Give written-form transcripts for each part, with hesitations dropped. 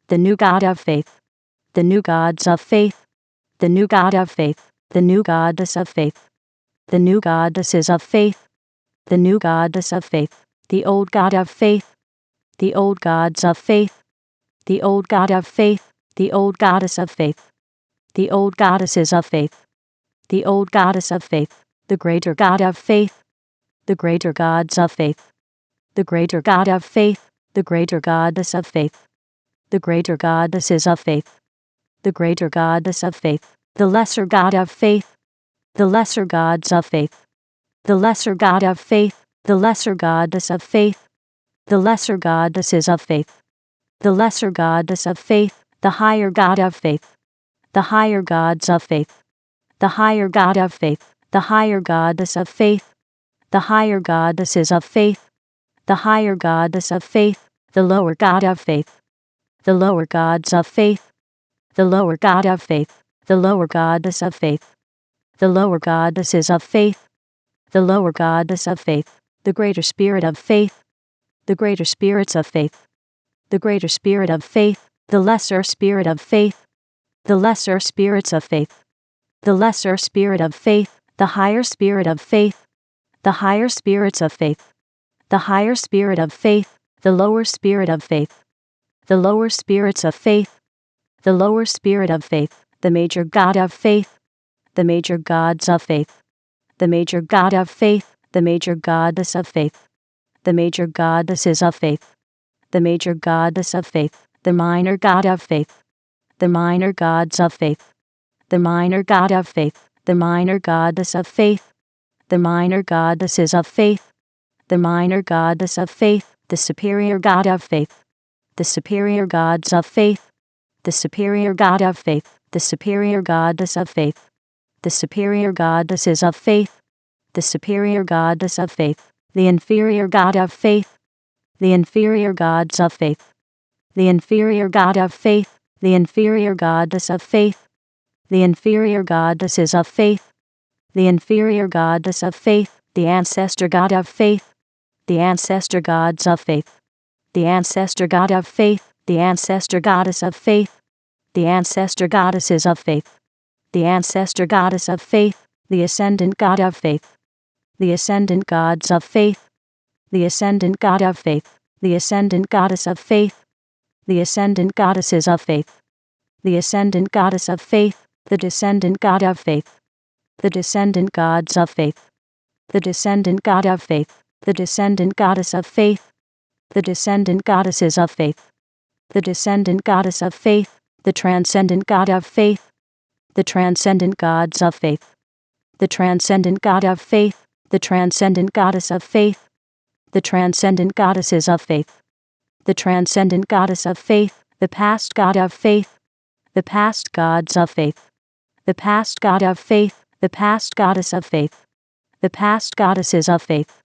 the new God of faith, the new gods of faith, the new God of faith, the new goddess of faith, the new goddesses of faith, the new goddess of faith, the old God of faith, the old gods of faith, the old God of faith, the old goddess of faith, the old goddesses of faith, the old goddess of faith, the greater God of faith, the greater gods of faith, the greater God of faith, the greater goddess of faith, the greater goddesses of faith, the greater goddess of faith, the lesser God of faith, the lesser gods of faith, the lesser God of faith, the lesser goddess of faith, the lesser goddesses of faith, the lesser goddess of faith, the higher God of faith, the higher gods of faith, the higher God of faith, the higher goddess of faith, the higher goddesses of faith, the higher goddess of faith, the lower God of faith, the lower gods of faith, the lower God of faith, the lower goddess of faith, the lower goddesses of faith, the lower goddess of faith, the greater spirit of faith, the greater spirits of faith, the greater spirit of faith, the lesser spirit of faith, the lesser spirits of faith, the lesser spirit of faith, the higher spirit of faith, the higher spirits of faith, the higher spirit of faith, the lower spirit of faith, the lower spirits of faith, the lower spirit of faith, the major God of faith, the major gods of faith, the major God of faith, the major goddess of faith, the major goddesses of faith, the major goddess of faith, the minor God of faith, the minor gods of faith, the minor God of faith, the minor goddess of faith, the minor goddesses of faith, the minor goddess of faith, the superior God of faith, the superior gods of faith, the superior God of faith, the superior goddess of faith, the superior goddesses of faith, the superior goddess of faith, the inferior God of faith, the inferior gods of faith, the inferior God of faith, the inferior goddess of faith, the inferior goddesses of faith, the inferior goddess of faith, the ancestor God of faith, the ancestor gods of faith, the ancestor God of faith, the ancestor goddess of faith, the ancestor goddesses of faith, the ancestor goddess of faith, the ascendant God of faith, the ascendant gods of faith, the ascendant God of faith, the ascendant goddess of faith, the ascendant goddesses of faith, the ascendant goddess of faith, the descendant God of faith, the descendant gods of faith, the descendant God of faith, the descendant goddess of faith, the descendant goddesses of faith, the descendant goddess of faith, the transcendent God of faith, the transcendent gods of faith, the transcendent God of faith, the transcendent goddess of faith, the transcendent goddesses of faith, the transcendent goddess of faith, the past God of faith, the past gods of faith, the past God of faith, the past goddess of faith, the past goddesses of faith,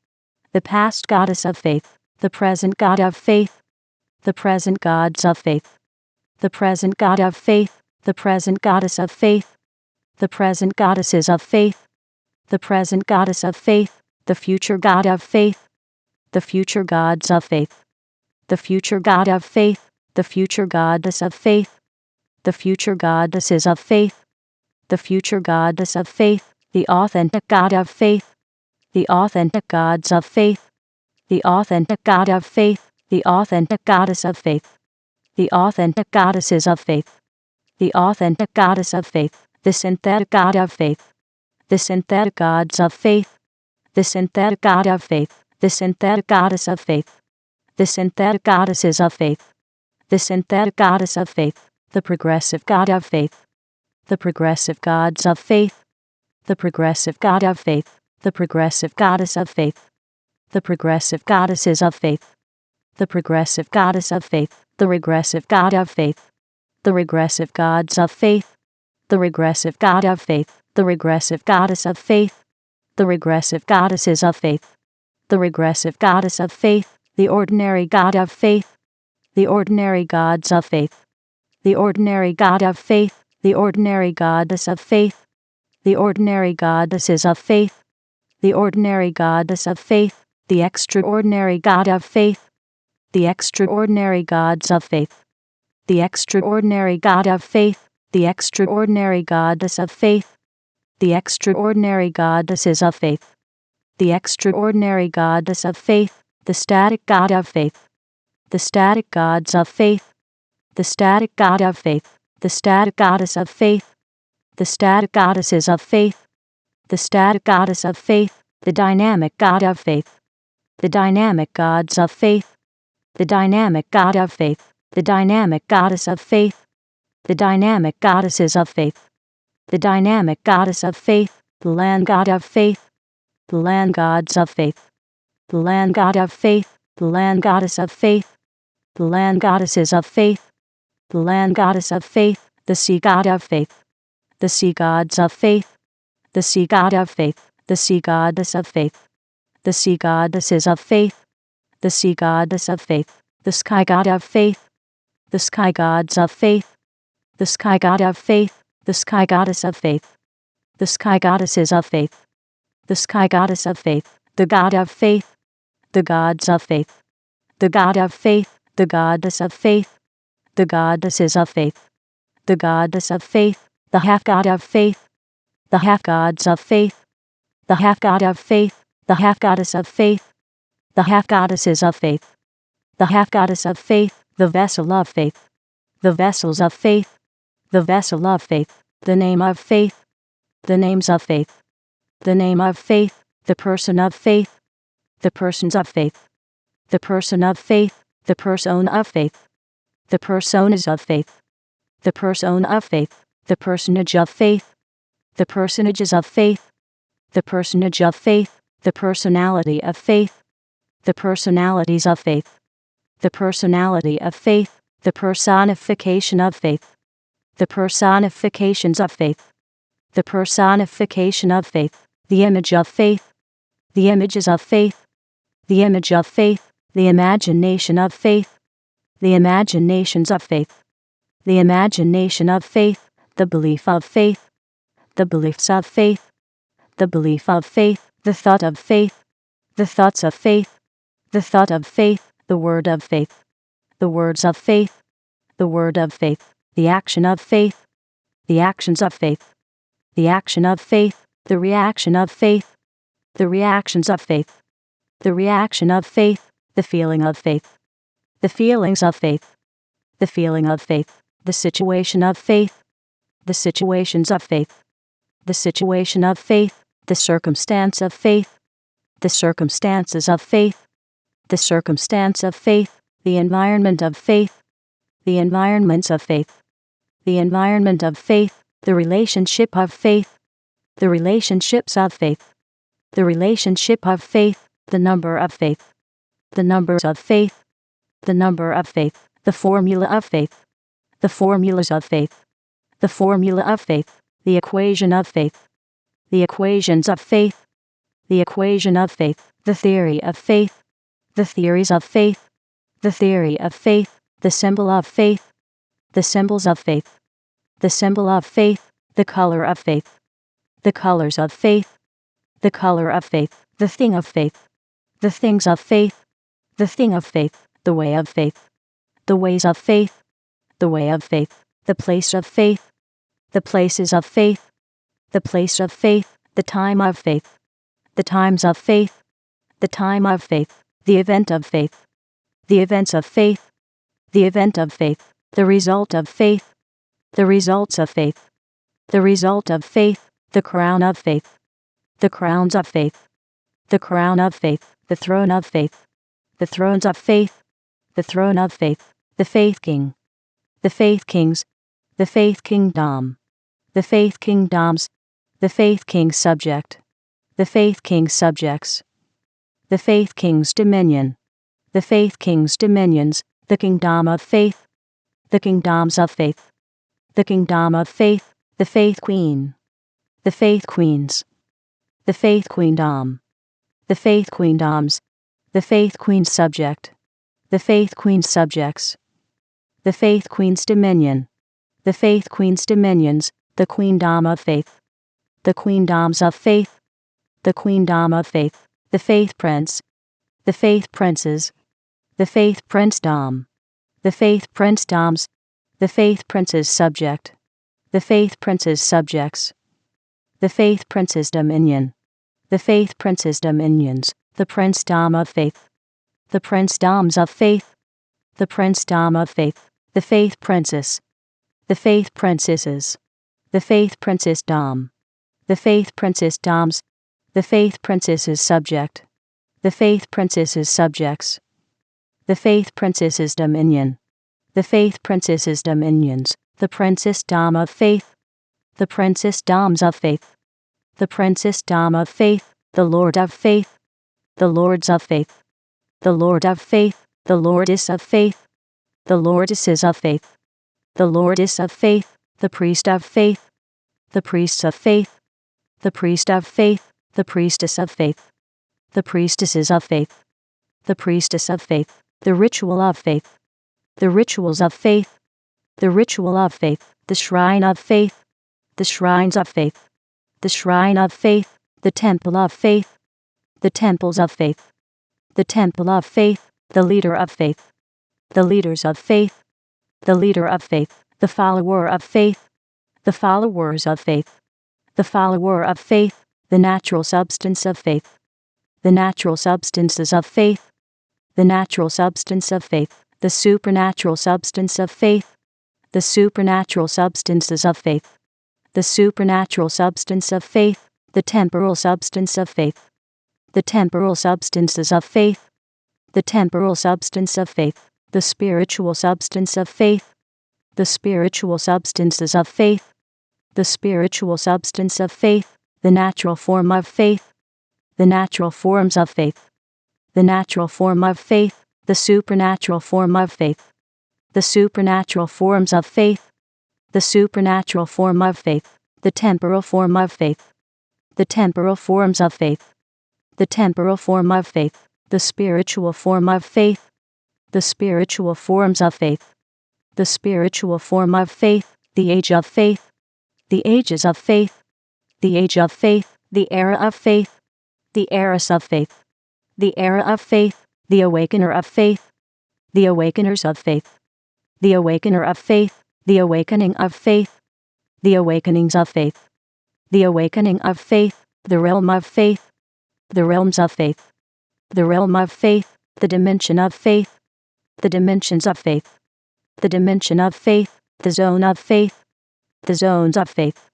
the past goddess of faith, the present God of faith, the present gods of faith, the present God of faith, the present goddess of faith, the present goddesses of faith, the present goddess of faith, the future God of faith, the future gods of faith, the future God of faith, the future goddess of faith, the future goddesses of faith, the future goddess of faith, the authentic God of faith, the authentic gods of faith, the authentic God of faith, the authentic goddess of faith, the authentic goddesses of faith, the authentic goddess of faith, the synthetic God of faith, the synthetic gods of faith, the synthetic God of faith, the synthetic goddess of faith, the synthetic goddesses of faith, the synthetic goddess of faith, the progressive God of faith, the progressive gods of faith, the progressive God of faith, the progressive goddess of faith, the progressive goddesses of faith, the progressive goddess of faith, the regressive God of faith, the regressive gods of faith, the regressive God of faith, the regressive goddess of faith, the regressive goddesses of faith, the regressive goddess of faith, the ordinary God of faith, the ordinary gods of faith, the ordinary God of faith, the ordinary goddess of faith, the ordinary goddesses of faith, the ordinary goddess of faith, the extraordinary God of faith, the extraordinary gods of faith, the extraordinary God of faith, the extraordinary goddess of faith, the extraordinary goddesses of faith, the extraordinary goddess of faith, the static God of faith, the static gods of faith, the static God of faith, the static goddess of faith, the static goddesses of faith, the static goddess of faith, the dynamic God of faith, the dynamic gods of faith, the dynamic God of faith, the dynamic goddess of faith, the dynamic goddesses of faith, the dynamic goddess of faith, the land God of faith, the land gods of faith, the land God of faith, the land goddess of faith, the land goddesses of faith, the land goddess of faith, the sea God of faith, the sea gods of faith, the sea God of faith, the sea goddess of faith, the sea goddesses of faith, the sea goddess of faith, the sky God of faith, the sky gods of faith, the sky God of faith, the sky goddess of faith, the sky goddesses of faith, the sky goddess of faith, the God of faith, the gods of faith, the God of faith, the goddess of faith, the goddesses of faith, the goddess of faith, the half God of faith, the half gods of faith, the half God of faith, the half goddess of faith, the half goddesses of faith, the half goddess of faith, the vessel of faith, the vessels of faith, the vessel of faith, the name of faith, the names of faith, the name of faith, the person of faith, the persons of faith, the person of faith, the persona of faith, the personas of faith, the persona of faith, the personage of faith, the personages of faith, the personage of faith, the personality of faith, the personalities of faith, the personality of faith, the personification of faith, the personifications of faith, the personification of faith, the image of faith, the images of faith, the image of faith, the imagination of faith, the imaginations of faith, the imagination of faith, the belief of faith, the beliefs of faith, the belief of faith, the thought of faith, the thoughts of faith, the thought of faith, the word of faith, the words of faith, the word of faith, the action of faith, the actions of faith, the action of faith, the reaction of faith, the reactions of faith, the reaction of faith, the feeling of faith, the feelings of faith, the feeling of faith, the situation of faith, the situations of faith, the situation of faith, the circumstance of faith, the circumstances of faith, the circumstance of faith, the environment of faith, the environments of faith, the environment of faith, the relationship of faith, the relationships of faith, the relationship of faith, the number of faith, the numbers of faith, the number of faith, the formula of faith, the formulas of faith, the formula of faith, the equation of faith, the equations of faith, the equation of faith, the theory of faith, the theories of faith, the theory of faith, the symbol of faith, the symbols of faith, the symbol of faith, the color of faith, the colors of faith, the color of faith, the thing of faith, the things of faith, the thing of faith, the way of faith, the ways of faith, the way of faith, the place of faith, the places of faith, the place of faith, the time of faith, the times of faith, the time of faith, the event of faith, the events of faith, the event of faith, the result of faith, the results of faith, the result of faith, the crown of faith, the crowns of faith, the crown of faith, the throne of faith, the thrones of faith, the throne of faith, the faith king, the faith kings, the faith kingdom, the faith kingdoms, the faith king subject, the faith king subjects, the faith king's dominion, the faith king's dominions, the kingdom of faith, the kingdoms of faith, the kingdom of faith, the faith queen, the faith queens, the faith queendom, the faith queendoms, the faith queen subject, the faith queen subjects, the faith queen's dominion, the faith queen's dominions, the queendom of faith, the queendoms of faith, the queendom of faith, the faith prince, the faith princes, the faith princedom, the faith princedoms, The faith prince's subject. The faith prince's subjects. The faith prince's dominion. The faith prince's dominions. The princedom of faith. The princedoms of faith. The princedom of faith. The faith princess. The faith princesses. The faith princess dom. The faith princess doms. The faith princess's subject. The faith princess's subjects. The faith princess's dominion. The faith princess's dominions. The princess dom of faith. The princess doms of faith. The princess dom of faith. The lord of faith. The lords of faith. The lord of faith. The lordess of faith. The lordesses of faith. The lordess of faith. The priest of faith. The priests of faith. The priest of faith. The priestess of faith. The priestesses of faith. The priestess of faith. The ritual of faith. The rituals of faith. The ritual of faith. The shrine of faith. The shrines of faith. The shrine of faith. The temple of faith. The temples of faith. The temple of faith. The leader of faith. The leaders of faith. The leader of faith. The follower of faith. The followers of faith. The follower of faith. The natural substance of faith. The natural substances of faith. The natural substance of faith. The supernatural substance of faith. The supernatural substances of faith. The supernatural substance of faith. The temporal substance of faith. The temporal substances of faith. The temporal substance of faith. The spiritual substance of faith. The spiritual substances of faith. The spiritual substance of faith. The natural form of faith. The natural forms of faith. The natural form of faith. The supernatural form of faith. The supernatural forms of faith. The supernatural form of faith. The temporal form of faith. The temporal forms of faith. The temporal form of faith. The spiritual form of faith. The spiritual forms of faith. The spiritual form of faith. The age of faith. The ages of faith. The age of faith. The era of faith. The eras of faith. The era of faith. The awakener of faith. The awakeners of faith. The awakener of faith. The awakening of faith. The awakenings of faith. The awakening of faith. The realm of faith. The realms of faith. The realm of faith. The dimension of faith. The dimensions of faith. The dimension of faith. The zone of faith. The zones of faith.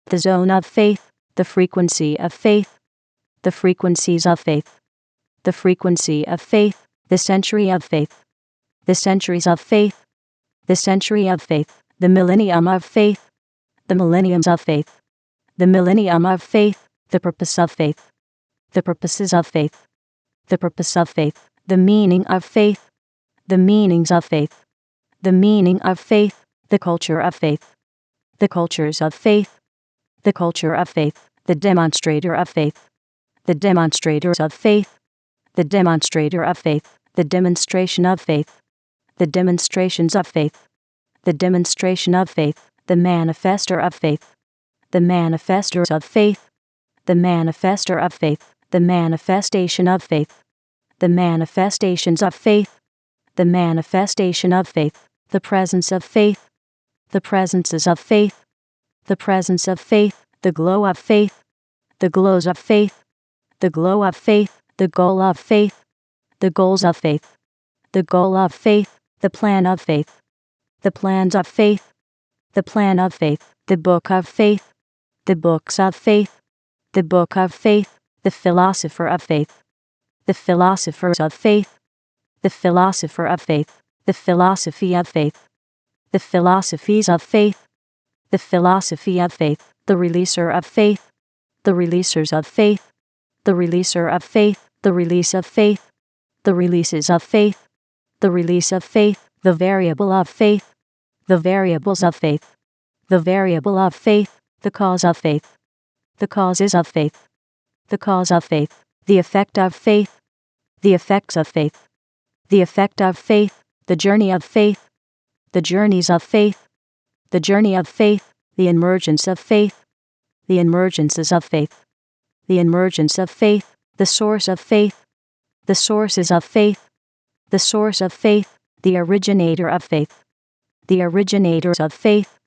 The zone of faith. The frequency of faith. The frequencies of faith. The frequency of faith. The century of faith. The centuries of faith. The century of faith. The millennium of faith. The millenniums of faith. The millennium of faith. The purpose of faith. The purposes of faith. The purpose of faith. The meaning of faith. The meanings of faith. The meaning of faith. The culture of faith. The cultures of faith. The culture of faith. The demonstrator of faith. The demonstrators of faith. The demonstrator of faith. The demonstration of faith. The demonstrations of faith. The demonstration of faith. The manifester of faith. The manifestors of faith. The manifester of faith. The manifestation of faith. The manifestations of faith. The manifestation of faith. The presence of faith. The presences of faith. The presence of faith. The glow of faith. The glows of faith. The glow of faith. The goal of faith. The goals of faith. The goal of faith. The plan of faith. The plans of faith. The plan of faith. The book of faith. The books of faith. The book of faith. The philosopher of faith. The philosophers of faith. The philosopher of faith. The philosophy of faith. The philosophies of faith. The philosophy of faith. The releaser of faith. The releasers of faith. The releaser of faith. The release of faith. The releases of faith. The release of faith. The variable of faith. The variables of faith. The variable of faith. The cause of faith. The causes of faith. The cause of faith. The effect of faith. The effects of faith. The effect of faith. The journey of faith. The journeys of faith. The journey of faith. The emergence of faith. The emergences of faith. The emergence of faith. The source of faith. The sources of faith. The source of faith. The originator of faith. the originators of faith,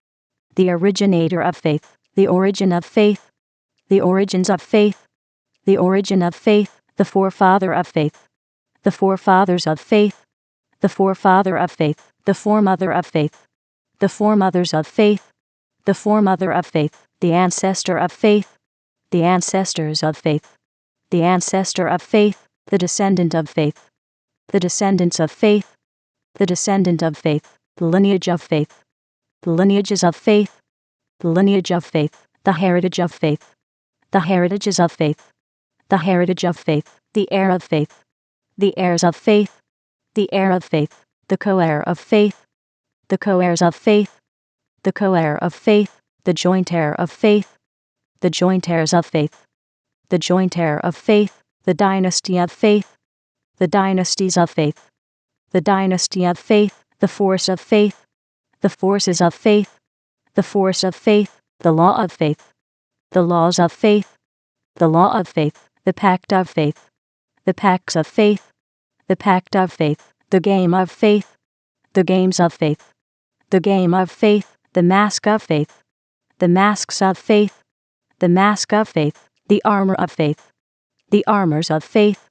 the originator of faith, the origin of faith, the origins of faith, the origin of faith, the forefather of faith, the forefathers of faith, the forefather of faith, the foremother of faith, the foremothers of faith, the foremother of faith, the ancestor of faith, the ancestors of faith, the ancestor of faith, the descendant of faith, the descendants of faith, the descendant of faith, the lineage of faith, the lineages of faith, the lineage of faith, the heritage of faith, the heritages of faith, the heritage of faith, the heir of faith, the heirs of faith, the heir of faith, the co-heir of faith, the co-heirs of faith, the co-heir of faith, the joint heir of faith, the joint heirs of faith, the joint heir of faith, the dynasty of faith, the dynasties of faith, the dynasty of faith, the force of faith, the forces of faith, the force of faith, the law of faith, the laws of faith, the law of faith, the pact of faith, the pacts of faith, the pact of faith, the game of faith, the games of faith, the game of faith, the mask of faith, the masks of faith, the mask of faith, the armor of faith, the armors of faith,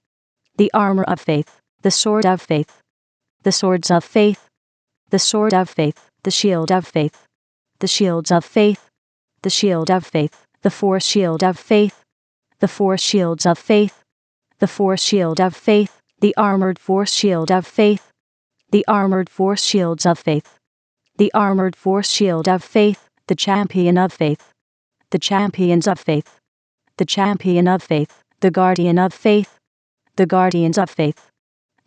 the armor of faith, the sword of faith, the swords of faith, the sword of faith, the shield of faith, the shields of faith, the shield of faith, the force shield of faith, the force shields of faith, the force shield of faith, the armored force shield of faith, the armored force shields of faith, the armored force shield of faith, the champion of faith, the champions of faith, the champion of faith, the guardian of faith, the guardians of faith,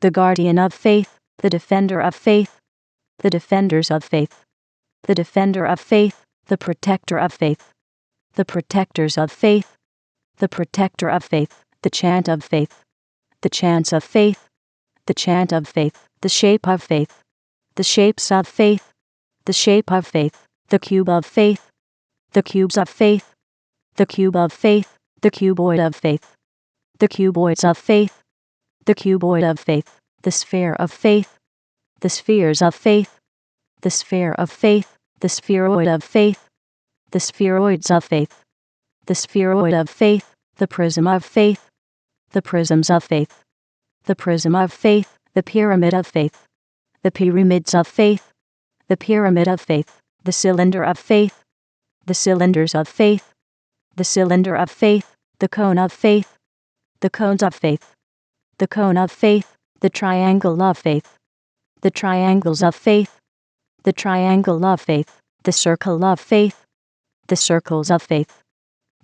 the guardian of faith, the defender of faith, the defenders of faith, the defender of faith, the protector of faith, the protectors of faith, the protector of faith, the chant of faith, the chants of faith, the chant of faith, the shape of faith, the shapes of faith, the shape of faith, the cube of faith, the cubes of faith, the cube of faith, the cuboid of faith, the cuboids of faith, the cuboid of faith, the sphere of faith, the spheres of faith, the sphere of faith, the spheroid of faith, the spheroids of faith, the spheroid of faith, the prism of faith, the prisms of faith, the prism of faith, the pyramid of faith, the pyramids of faith, the pyramid of faith, the cylinder of faith, the cylinders of faith, the cylinder of faith, the cone of faith, the cones of faith, the cone of faith, the triangle of faith, the triangles of faith, the triangle of faith, the circle of faith, the circles of faith,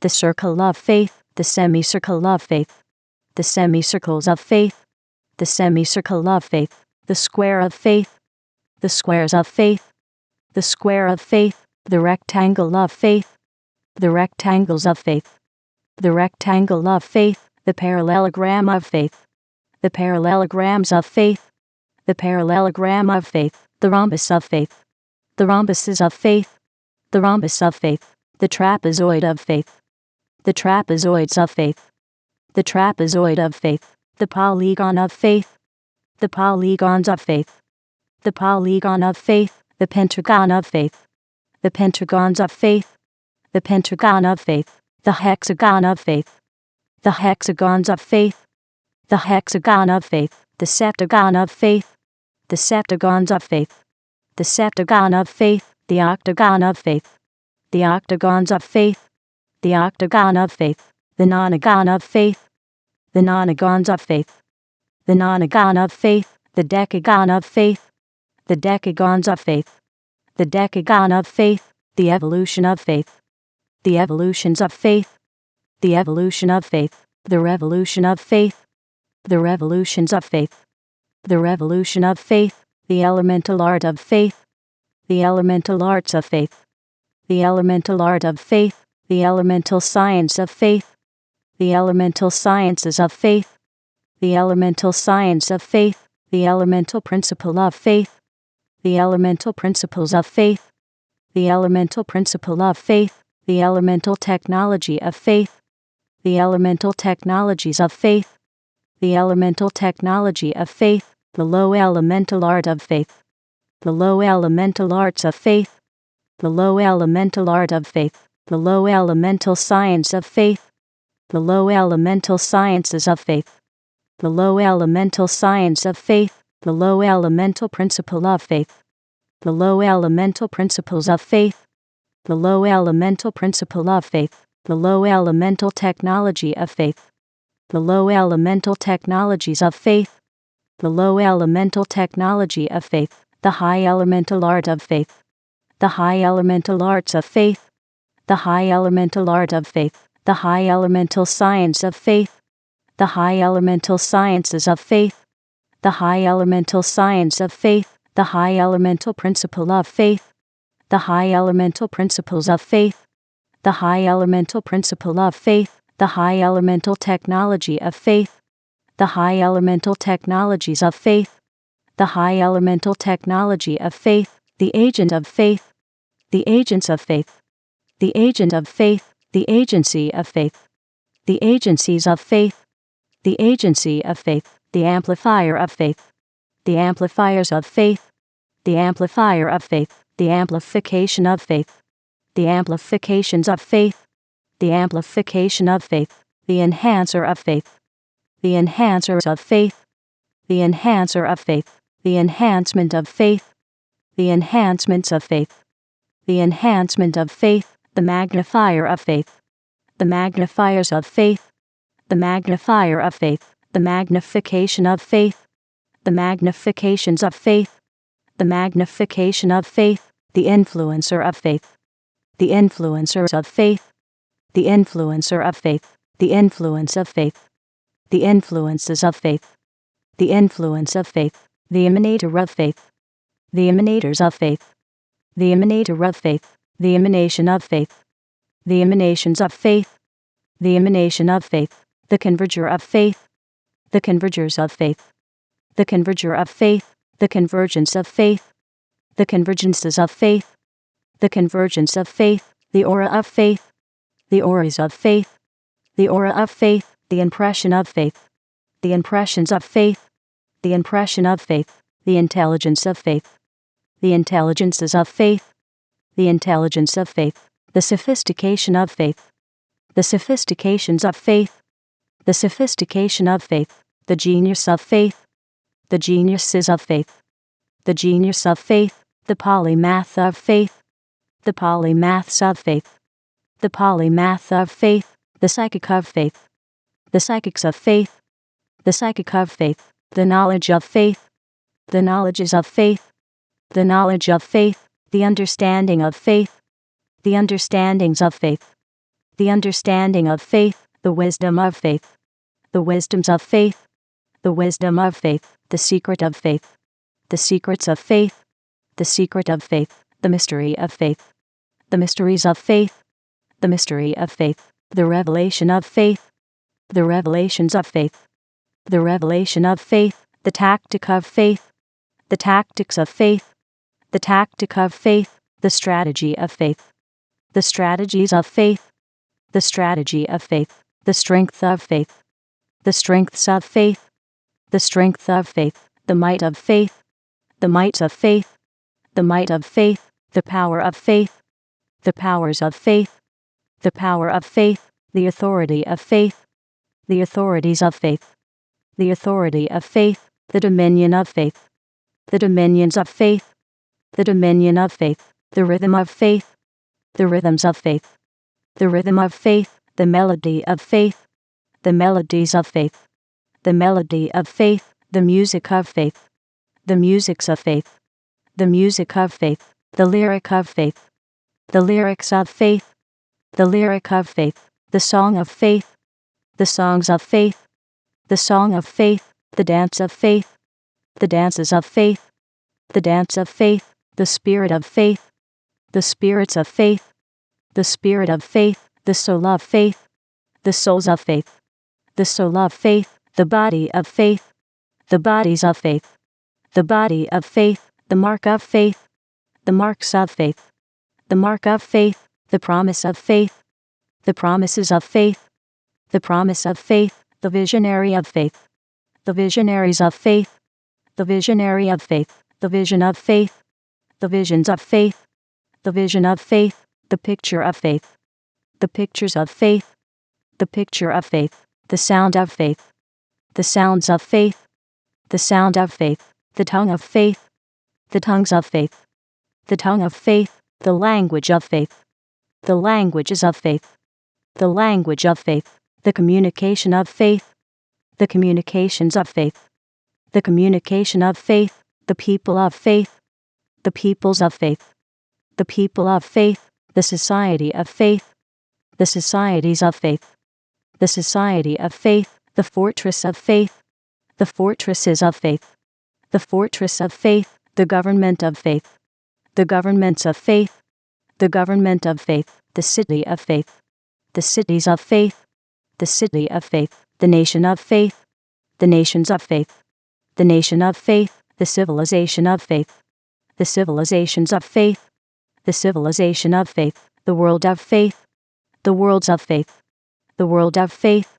the circle of faith, the semicircle of faith, the semicircles of faith, the semicircle of faith, the square of faith, the squares of faith, the square of faith, the rectangle of faith, the rectangles of faith, the rectangle of faith, the parallelogram of faith, the parallelograms of faith, the parallelogram of faith, the rhombus of faith, the rhombuses of faith, the rhombus of faith, the trapezoid of faith, the trapezoids of faith, the trapezoid of faith, the polygon of faith, the polygons of faith, the polygon of faith, the pentagon of faith, the pentagons of faith, the pentagon of faith, the hexagon of faith, the hexagons of faith, the hexagon of faith, the septagon of faith, the septagons of faith, the septagon of faith, the octagon of faith, the octagons of faith, the octagon of faith, the nonagon of faith, the nonagons of faith, the nonagon of faith, the decagon of faith, the decagons of faith, the decagon of faith, the evolution of faith, the evolutions of faith, the evolution of faith, the revolution of faith, the revolutions of faith, the revolution of faith, the elemental art of faith, the elemental arts of faith, the elemental art of faith, the elemental science of faith, the elemental sciences of faith, the elemental science of faith, the elemental principle of faith, the elemental principles of faith, the elemental principle of faith, the elemental technology of faith, the elemental technologies of faith, the elemental technology of faith, the low elemental art of faith, the low elemental arts of faith, the low elemental art of faith, the low elemental science of faith, the low elemental sciences of faith, the low elemental science of faith, the low elemental principle of faith, the low elemental principles of faith, the low elemental principle of faith, the low elemental technology of faith, the low elemental technologies of faith, the low elemental technology of faith, the high elemental art of faith, the high elemental arts of faith, the high elemental art of faith, the high elemental science of faith, the high elemental sciences of faith, the high elemental science of faith, the high elemental principle of faith, the high elemental principles of faith, the high elemental principle of faith, the high elemental technology of faith, the high elemental technologies of faith, the high elemental technology of faith, the agent of faith, the agents of faith, the agent of faith, the agency of faith, the agencies of faith, the agency of faith, the amplifier of faith, the amplifiers of faith, the amplifier of faith, the amplification of faith, the amplifications of faith, the amplification of faith, the enhancer of faith, the enhancers of faith, the enhancer of faith, the enhancement of faith, the enhancements of faith, the enhancement of faith, the magnifier of faith, the magnifiers of faith, the magnifier of faith, the magnification of faith, the magnifications of faith, the magnification of faith, the influencer of faith, the influencers of faith, the influencer of faith, the influence of faith, the influences of faith, the influence of faith, the emanator of faith, the emanators of faith, the emanator of faith, the emanation of faith, the emanations of faith, the emanation of faith, the converger of faith, the convergers of faith, the converger of faith, the convergence of faith, the convergences of faith, the convergence of faith, the aura of faith, the auras of faith, the aura of faith, the impression of faith, the impressions of faith, the impression of faith, the intelligence of faith, the intelligences of faith, the intelligence of faith, the sophistication of faith, the sophistications of faith, the sophistication of faith, the genius of faith, the geniuses of faith, the genius of faith, the polymath of faith, the polymaths of faith, the polymath of faith, the psychic of faith, the psychics of faith, the psychic of faith, the knowledge of faith, the knowledges of faith, the knowledge of faith, the understanding of faith, the understandings of faith, the understanding of faith, the wisdom of faith, the wisdoms of faith, the wisdom of faith, the secret of faith, the secrets of faith, the secret of faith, the mystery of faith, the mysteries of faith, the mystery of faith, the revelation of faith, the revelations of faith, the revelation of faith, the tactic of faith, the tactics of faith, the tactic of faith, the strategy of faith, the strategies of faith, the strategy of faith, the strength of faith, the strengths of faith, the strength of faith, the might of faith, the might of faith, the might of faith, the power of faith, the powers of faith, the power of faith, the authority of faith, the authorities of faith, the authority of faith, the dominion of faith, the dominions of faith, the dominion of faith, the rhythm of faith, the rhythms of faith, the rhythm of faith, the melody of faith, the melodies of faith, the melody of faith, the music of faith, the musics of faith, the music of faith, the lyric of faith, the lyrics of faith, the lyric of faith, the song of faith, the songs of faith, the song of faith, the dance of faith, the dances of faith, the dance of faith, the spirit of faith, the spirits of faith, the spirit of faith, the soul of faith, the souls of faith, the soul of faith, the body of faith, the bodies of faith, the body of faith, the mark of faith, the marks of faith, the mark of faith, the promise of faith, the promises of faith, the promise of faith, the visionary of faith, the visionaries of faith, the visionary of faith, the vision of faith, the visions of faith, the vision of faith, the picture of faith, the pictures of faith, the picture of faith, the sound of faith, the sounds of faith, the sound of faith, the tongue of faith, the tongues of faith, the tongue of faith, the language of faith, the languages of faith, the language of faith, the communication of faith, the communications of faith, the communication of faith, the people of faith, the peoples of faith, the people of faith, the society of faith, the societies of faith, the society of faith, the fortress of faith, the fortresses of faith, the fortress of faith, the government of faith, the governments of faith, the government of faith, the city of faith, the cities of faith, the city of faith, the nation of faith, the nations of faith, the nation of faith, the civilization of faith, the civilizations of faith, the civilization of faith, the world of faith, the worlds of faith, the world of faith,